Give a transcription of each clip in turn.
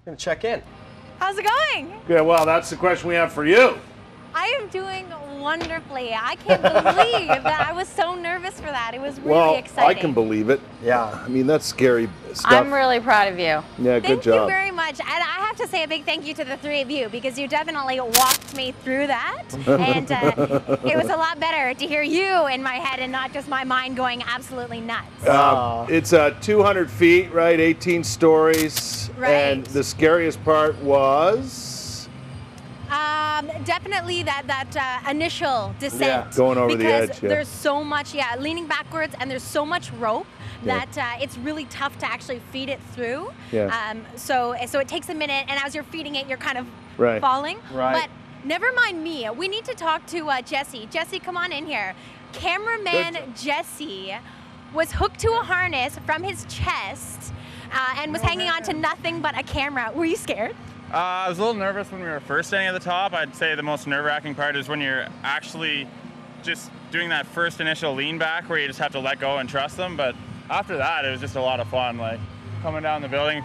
Gonna check in. How's it going? Yeah, well, that's the question we have for you. I am doing wonderfully. I can't believe that I was so nervous for that. It was really exciting. I can believe it. Yeah. I mean, that's scary stuff. I'm really proud of you. Yeah, good Thank job. you very much. And I have to say a big thank you to the three of you because you definitely walked me through that. And it was a lot better to hear you in my head and not just my mind going absolutely nuts. It's 200 feet, right? 18 stories. Right. And the scariest part was? Definitely that initial descent. Yeah, going over the edge. Because Yeah. there's so much, leaning backwards, and there's so much rope that it's really tough to actually feed it through. Yeah. So it takes a minute, and as you're feeding it, you're kind of Right. falling. Right. But never mind me. We need to talk to Jesse. Jesse, come on in here. Cameraman Jesse was hooked to a harness from his chest and was hanging on to nothing but a camera. Were you scared? I was a little nervous when we were first standing at the top. I'd say the most nerve-wracking part is when you're actually just doing that first initial lean back where you just have to let go and trust them. But after that, it was just a lot of fun. Like coming down the building,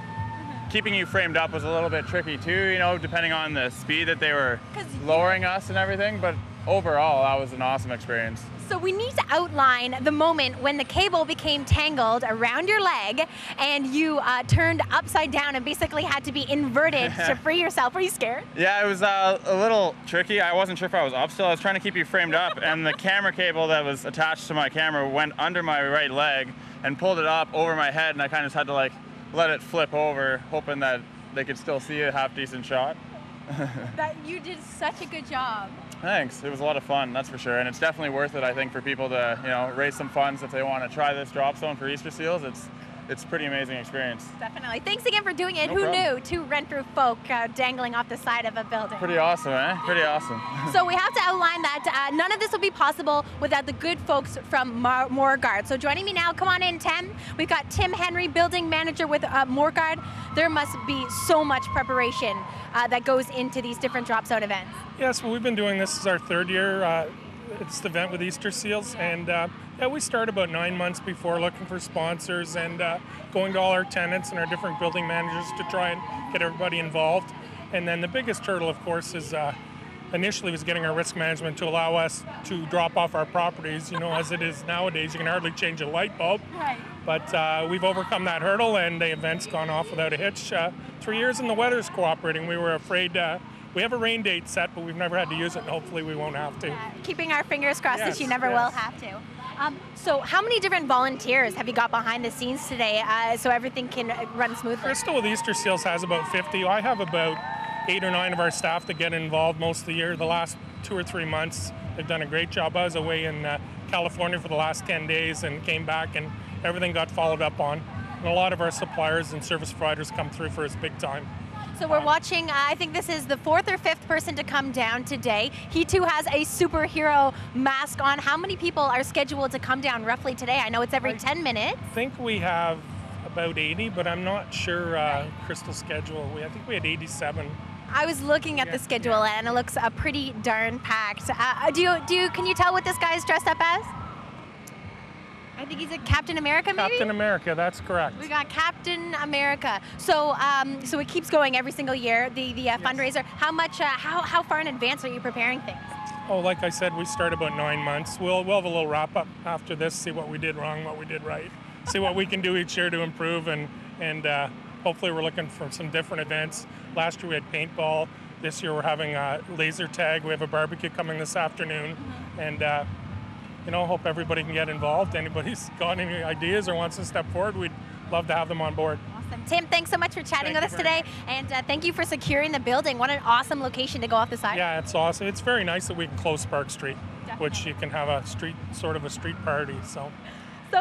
keeping you framed up was a little bit tricky too, you know, depending on the speed that they were lowering us and everything. But overall, that was an awesome experience. So we need to outline the moment when the cable became tangled around your leg and you turned upside down and basically had to be inverted to free yourself. Were you scared? Yeah, it was a little tricky. I wasn't sure if I was up still. I was trying to keep you framed up, and the camera cable that was attached to my camera went under my right leg and pulled it up over my head, and I kind of just had to like let it flip over, hoping that they could still see a half-decent shot. That you did such a good job. Thanks. It was a lot of fun, that's for sure. And it's definitely worth it, I think, for people to, you know, raise some funds if they want to try this drop zone for Easter seals. It's a pretty amazing experience. Definitely. Thanks again for doing it. No Who problem. knew? Two Renfrew folk dangling off the side of a building. Pretty awesome, eh? Pretty awesome. So we have to outline that none of this will be possible without the good folks from Morguard. So joining me now, come on in, Tim. We've got Tim Henry, building manager with Morguard. There must be so much preparation that goes into these different drop zone events. Yes, well, we've been doing this as our third year. It's the event with Easter seals, and we start about 9 months before looking for sponsors and going to all our tenants and our different building managers to try and get everybody involved. And then the biggest hurdle, of course, is initially was getting our risk management to allow us to drop off our properties. You know, as it is nowadays, you can hardly change a light bulb. Right. But we've overcome that hurdle, and the event's gone off without a hitch. 3 years and the weather's cooperating. We were afraid. We have a rain date set, but we've never had to use it, and hopefully we won't have to. Keeping our fingers crossed that you Yes, never will have to. So how many different volunteers have you got behind the scenes today so everything can run smoothly? Crystal with Easter Seals has about 50. I have about 8 or 9 of our staff that get involved most of the year. The last 2 or 3 months, they've done a great job. I was away in California for the last 10 days and came back, and everything got followed up on. And a lot of our suppliers and service providers come through for us big time. So we're watching, I think this is the 4th or 5th person to come down today. He too has a superhero mask on. How many people are scheduled to come down roughly today? I know it's every 10 minutes. I think we have about 80, but I'm not sure Crystal's schedule. I think we had 87. I was looking at the schedule and it looks pretty darn packed. Can you tell what this guy is dressed up as? I think he's a Captain America, maybe? Captain America, that's correct. We got Captain America. So so it keeps going every single year, the fundraiser. How much, how far in advance are you preparing things? Oh, like I said, we start about 9 months. We'll have a little wrap up after this, see what we did wrong, what we did right, see what we can do each year to improve, and hopefully we're looking for some different events. Last year we had paintball. This year we're having laser tag. We have a barbecue coming this afternoon, and hope everybody can get involved. Anybody's got any ideas or wants to step forward, we'd love to have them on board. Awesome. Tim, thanks so much for chatting with us today, and thank you for securing the building. What an awesome location to go off the side. Yeah, it's awesome. It's very nice that we can close Spark Street, which you can have a street party. So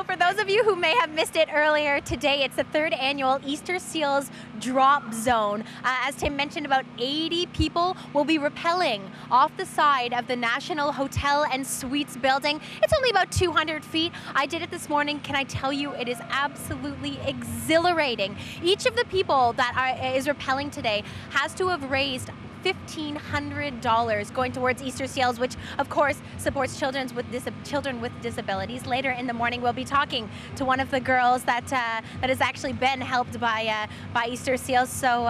for those of you who may have missed it earlier today, it's the 3rd annual Easter Seals Drop Zone. As Tim mentioned, about 80 people will be rappelling off the side of the National Hotel and Suites building. It's only about 200 feet. I did it this morning. Can I tell you, it is absolutely exhilarating. Each of the people that is rappelling today has to have raised $1,500 going towards Easter Seals, which of course supports children with disabilities. Later in the morning, we'll be talking to one of the girls that has actually been helped by Easter Seals. So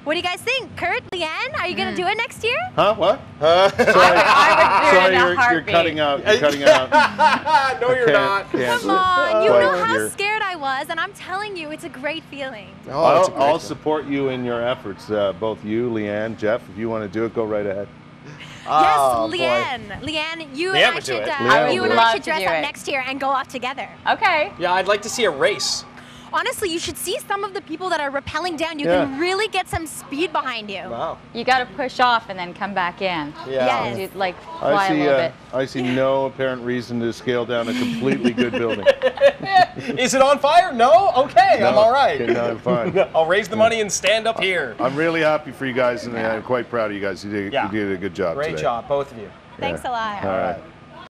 what do you guys think? Kurt, Leanne, are you going to do it next year? Huh? What? I would do it in a You're heartbeat. cutting out. You're cutting out. No, you're not. Come on, you Quite know how here. scared I was, and I'm telling you, it's a great feeling. Oh, it's a great I'll film. support you in your efforts, both you, Leanne, Jeff. If you want to do it, go right ahead. Oh, boy. Yes, Leanne, you Leanne and I would do should it. Leanne you would and do I it. should dress Love to up do it. next year and go off together. Okay. Yeah, I'd like to see a race. Honestly, you should see some of the people that are rappelling down. You Yeah. can really get some speed behind you. Wow. You got to push off and then come back in. Yeah. Yes. You'd like fly a little bit. I see no apparent reason to scale down a completely good building. Is it on fire? No? Okay, I'm No. all right. Okay, no, I'm fine. I'll raise the money and stand up here. I'm really happy for you guys, and I'm quite proud of you guys. You did Yeah. a good job Great today. job, both of you. Thanks a lot. All right.